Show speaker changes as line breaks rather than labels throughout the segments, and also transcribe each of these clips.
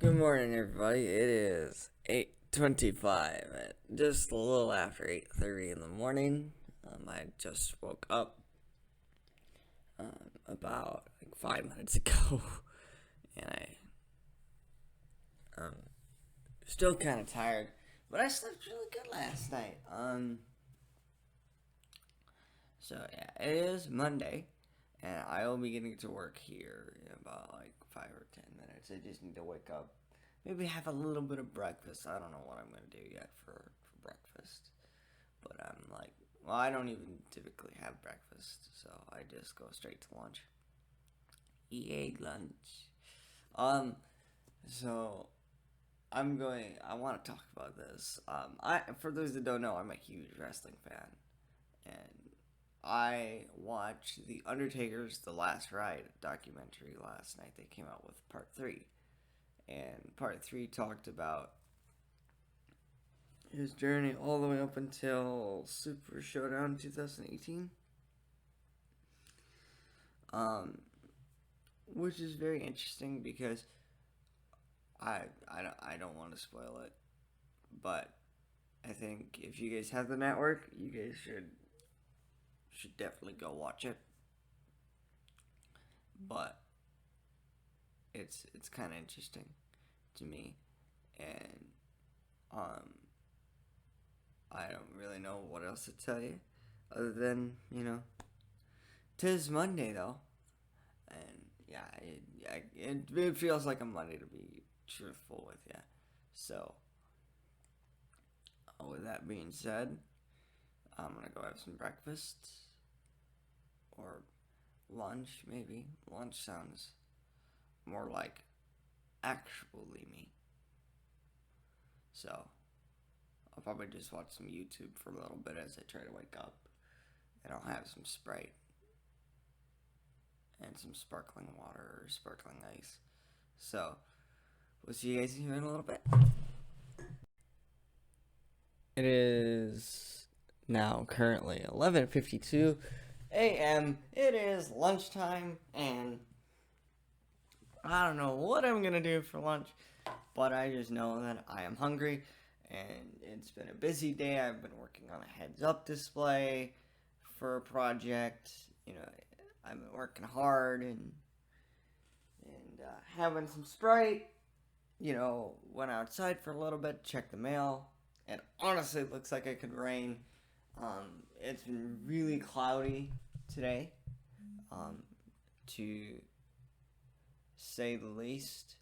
Good morning, everybody. It is 8:25, just a little after 8:30 in the morning. I just woke up about like 5 minutes ago, and I'm still kind of tired, but I slept really good last night. So yeah, it is Monday, and I will be getting to work here in about like 5 or 10 minutes. I just need to wake up, maybe have a little bit of breakfast. I don't know what I'm gonna do yet for breakfast, but I'm like, well, I don't even typically have breakfast, so I just go straight to lunch. EA lunch. Um, so I want to talk about this. For those that don't know, I'm a huge wrestling fan, and I watched The Undertaker's The Last Ride documentary last night. They came out with part three, and part three talked about his journey all the way up until Super Showdown 2018. Um, which is very interesting because I don't want to spoil it, but I think if you guys have the network, you guys should definitely go watch it. But it's kind of interesting to me, and um, I don't really know what else to tell you other than tis Monday though, and yeah, it feels like a Monday to be truthful with you. So with that being said, I'm gonna go have some breakfast or lunch maybe. Lunch sounds more like actually me. So I'll probably just watch some YouTube for a little bit as I try to wake up, and I'll have some Sprite and some sparkling water or sparkling ice. So we'll see you guys here in a little bit. It is now currently 11:52 a.m. It is lunchtime, and I don't know what I'm gonna do for lunch, but I just know that I am hungry, and it's been a busy day. I've been working on a heads-up display for a project. I've been working hard and having some Sprite. Went outside for a little bit, checked the mail, and honestly, it looks like it could rain. It's been really cloudy today, to say the least,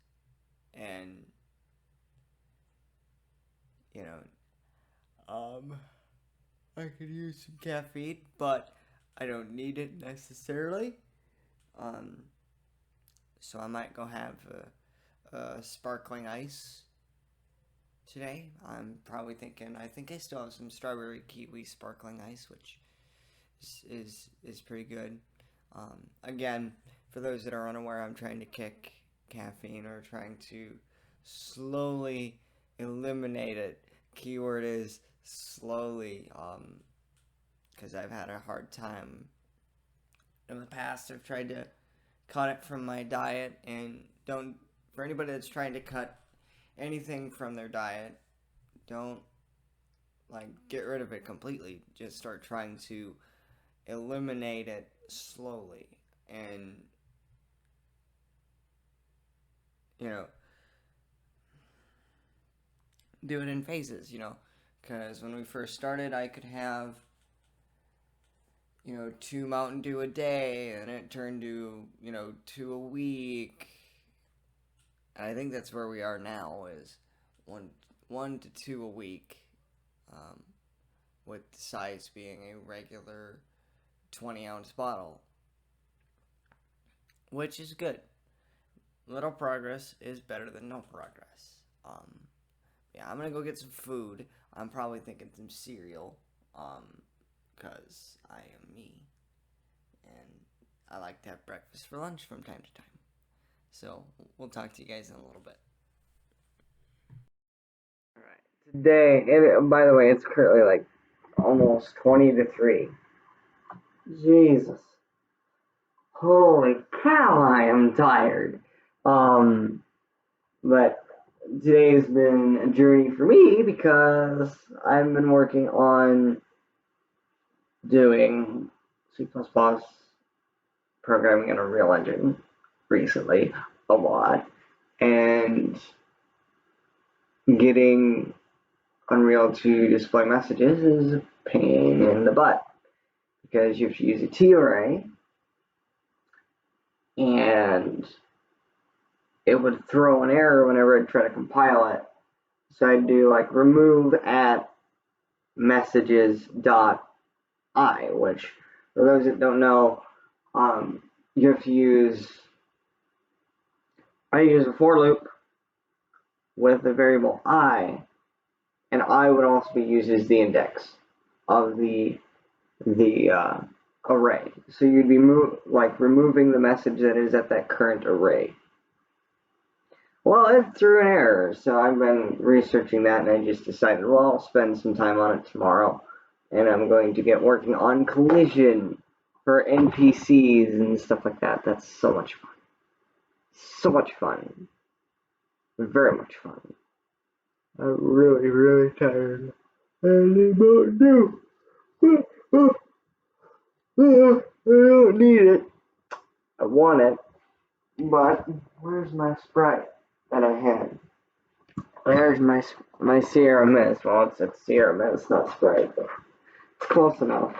and you know, I could use some caffeine, but I don't need it necessarily. Um, so I might go have a sparkling ice today. I'm probably thinking. I think I still have some strawberry kiwi sparkling ice, which is pretty good. Again, for those that are unaware, I'm trying to kick caffeine or trying to slowly eliminate it. Keyword is slowly, because I've had a hard time in the past. I've tried to cut it from my diet, and don't, for anybody that's trying to cut anything from their diet, don't like get rid of it completely. Just start trying to eliminate it slowly, and you know do it in phases. Because when we first started, I could have 2 Mountain Dew a day, and it turned to 2 a week. And I think that's where we are now, is one to two a week, um, with the size being a regular 20-ounce bottle, which is good. Little progress is better than no progress. Yeah, I'm gonna go get some food. I'm probably thinking some cereal, because I am me, and I like to have breakfast for lunch from time to time. So we'll talk to you guys in a little bit. All right. Today, and by the way, it's currently like almost 20 to 3. Jesus. Holy cow, I am tired. But today's been a journey for me because I've been working on doing C++ programming in Unreal Engine recently a lot, and getting Unreal to display messages is a pain in the butt because you have to use a T-array, and it would throw an error whenever I'd try to compile it. So I'd do like remove at messages dot I, which for those that don't know, you have to use, I use a for loop with the variable I, and I would also be used as the index of the array. So you'd be removing the message that is at that current array. Well, it threw an error, so I've been researching that, and I just decided, well, I'll spend some time on it tomorrow, and I'm going to get working on collision for NPCs and stuff like that. That's so much fun. So much fun. Very much fun. I'm really, really tired. I don't do. I don't need it. I want it, but where's my Sprite that I had? There's my Sierra Mist. Well, it's Sierra Mist, not Sprite, but it's close enough.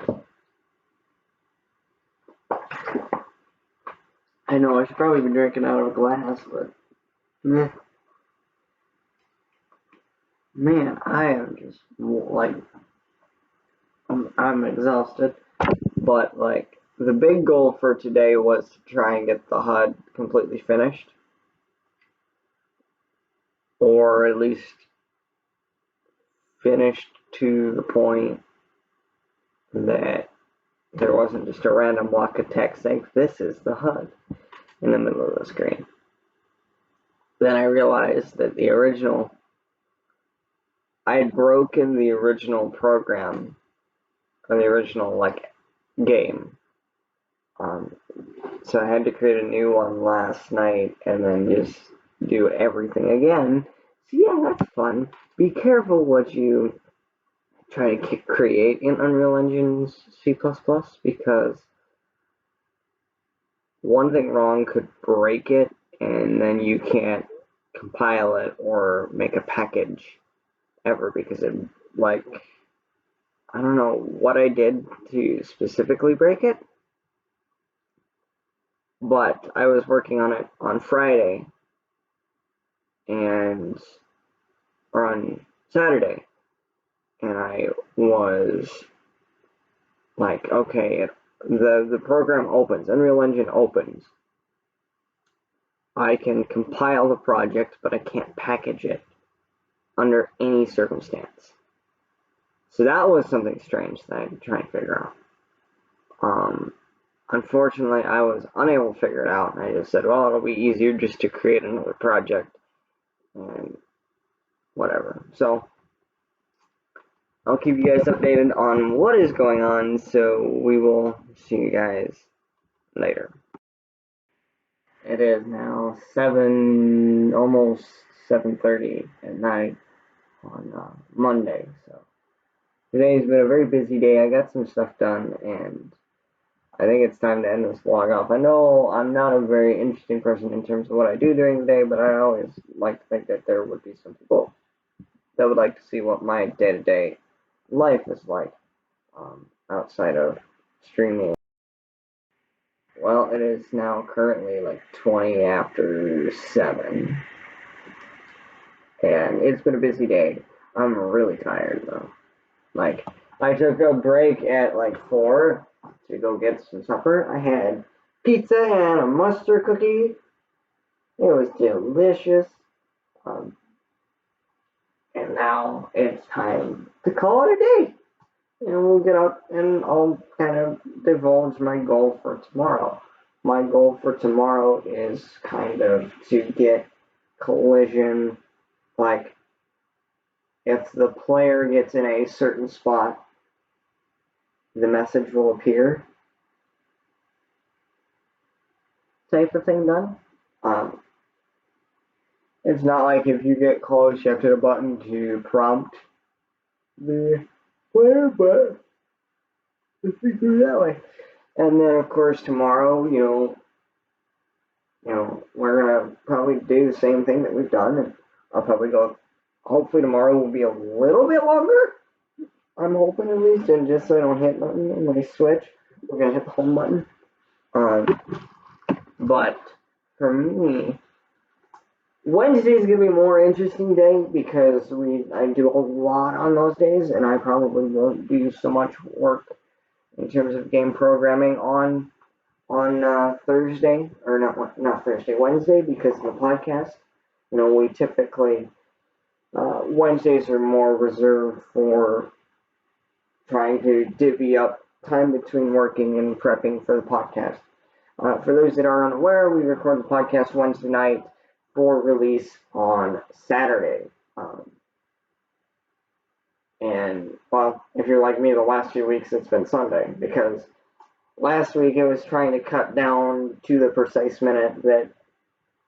I know I should probably be drinking out of a glass, but meh. Man, I am just like I'm exhausted. But like the big goal for today was to try and get the HUD completely finished, or at least finished to the point that there wasn't just a random block of text saying this is the HUD in the middle of the screen. Then I realized that I had broken the original program, or the original game. So I had to create a new one last night and then just do everything again. So yeah, that's fun. Be careful what you try to create in Unreal Engine C++ because one thing wrong could break it, and then you can't compile it or make a package ever because it, like, I don't know what I did to specifically break it, but I was working on it on Friday or on Saturday, and I was like, okay, the program opens, Unreal Engine opens. I can compile the project, but I can't package it under any circumstance. So that was something strange that I had to try and figure out. Unfortunately, I was unable to figure it out, and I just said, well, it'll be easier just to create another project, and whatever. So I'll keep you guys updated on what is going on, so we will see you guys later. It is now almost 7:30 at night on Monday, so today's been a very busy day. I got some stuff done, and I think it's time to end this vlog off. I know I'm not a very interesting person in terms of what I do during the day, but I always like to think that there would be some people that would like to see what my day-to-day life is like outside of streaming. Well, it is now currently like 20 after 7, and it's been a busy day. I'm really tired though. Like, I took a break at like 4 to go get some supper. I had pizza and a mustard cookie. It was delicious. And now it's time to call it a day. And we'll get up and I'll kind of divulge my goal for tomorrow. My goal for tomorrow is kind of to get collision, like if the player gets in a certain spot, the message will appear type of thing done. It's not like if you get close, you have to hit a button to prompt the player, but if we do that way. And then, of course, tomorrow, we're gonna probably do the same thing that we've done, and I'll probably go. Hopefully, tomorrow will be a little bit longer. I'm hoping at least, and just so I don't hit nothing when I switch, we're gonna hit the home button. But for me, Wednesday is gonna be a more interesting day because I do a lot on those days, and I probably won't do so much work in terms of game programming on Thursday, or not Thursday, Wednesday, because of the podcast. We typically Wednesdays are more reserved for trying to divvy up time between working and prepping for the podcast. For those that are unaware, we record the podcast Wednesday night for release on Saturday. And, well, if you're like me, the last few weeks it's been Sunday, because last week it was trying to cut down to the precise minute that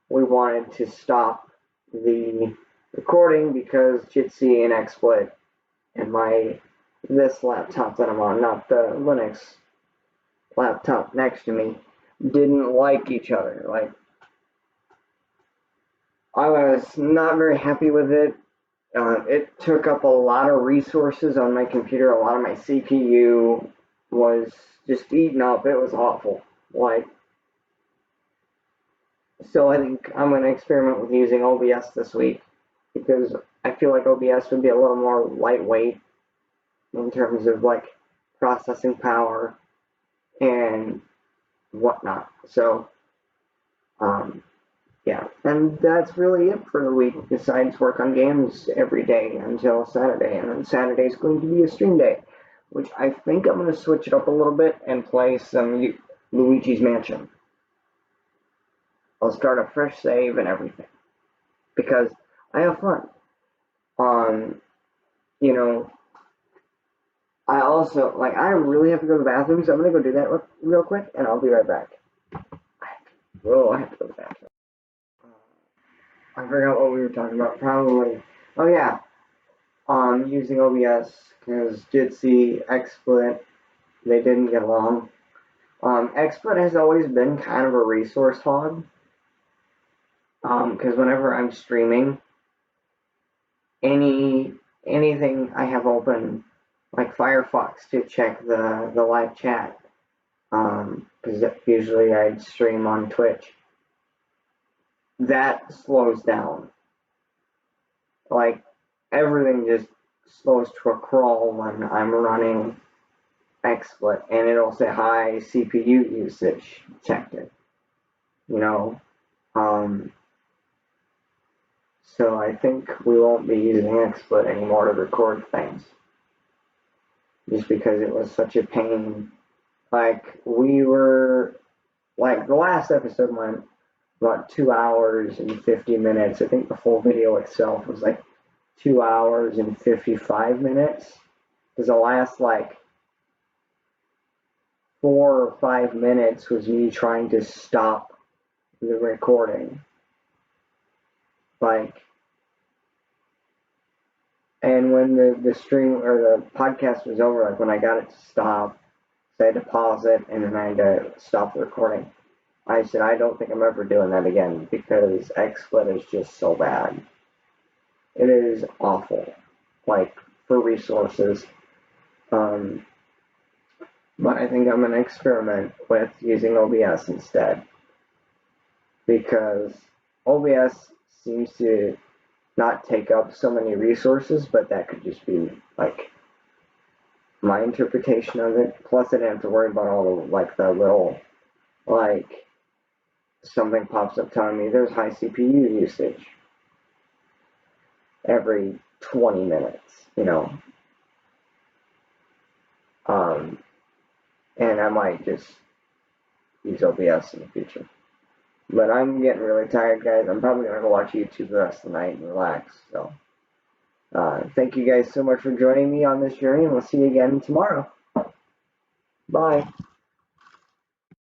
we wanted to stop the recording because Jitsi and XSplit and this laptop that I'm on, not the Linux laptop next to me, didn't like each other. Like, I was not very happy with it. It took up a lot of resources on my computer. A lot of my CPU was just eaten up. It was awful. So I think I'm going to experiment with using OBS this week because I feel like OBS would be a little more lightweight in terms of processing power and whatnot. So, yeah, and that's really it for the week, besides work on games every day until Saturday, and then Saturday is going to be a stream day, which I think I'm going to switch it up a little bit and play some Luigi's Mansion. I'll start a fresh save and everything, because I have fun. I also, I really have to go to the bathroom, so I'm going to go do that real quick, and I'll be right back. I have to go to the bathroom. I forgot what we were talking about. Probably. Oh yeah. Using OBS because Jitsi, XSplit, they didn't get along. XSplit has always been kind of a resource hog. Because whenever I'm streaming, anything I have open, like Firefox to check the live chat, because usually I'd stream on Twitch, that slows down. Everything just slows to a crawl when I'm running XSplit, and it'll say high CPU usage detected. So I think we won't be using XSplit anymore to record things, just because it was such a pain. The last episode went about 2 hours and 50 minutes. I think the full video itself was 2 hours and 55 minutes. Because the last 4 or 5 minutes was me trying to stop the recording. And when the stream or the podcast was over, when I got it to stop, so I had to pause it and then I had to stop the recording. I said, I don't think I'm ever doing that again because XSplit is just so bad. It is awful, for resources. But I think I'm going to experiment with using OBS instead, because OBS seems to not take up so many resources, but that could just be my interpretation of it. Plus, I didn't have to worry about all the little something pops up telling me there's high CPU usage every 20 minutes, and I might just use OBS in the future. But I'm getting really tired, guys. I'm probably going to go watch YouTube the rest of the night and relax. So, thank you guys so much for joining me on this journey, and we'll see you again tomorrow. Bye.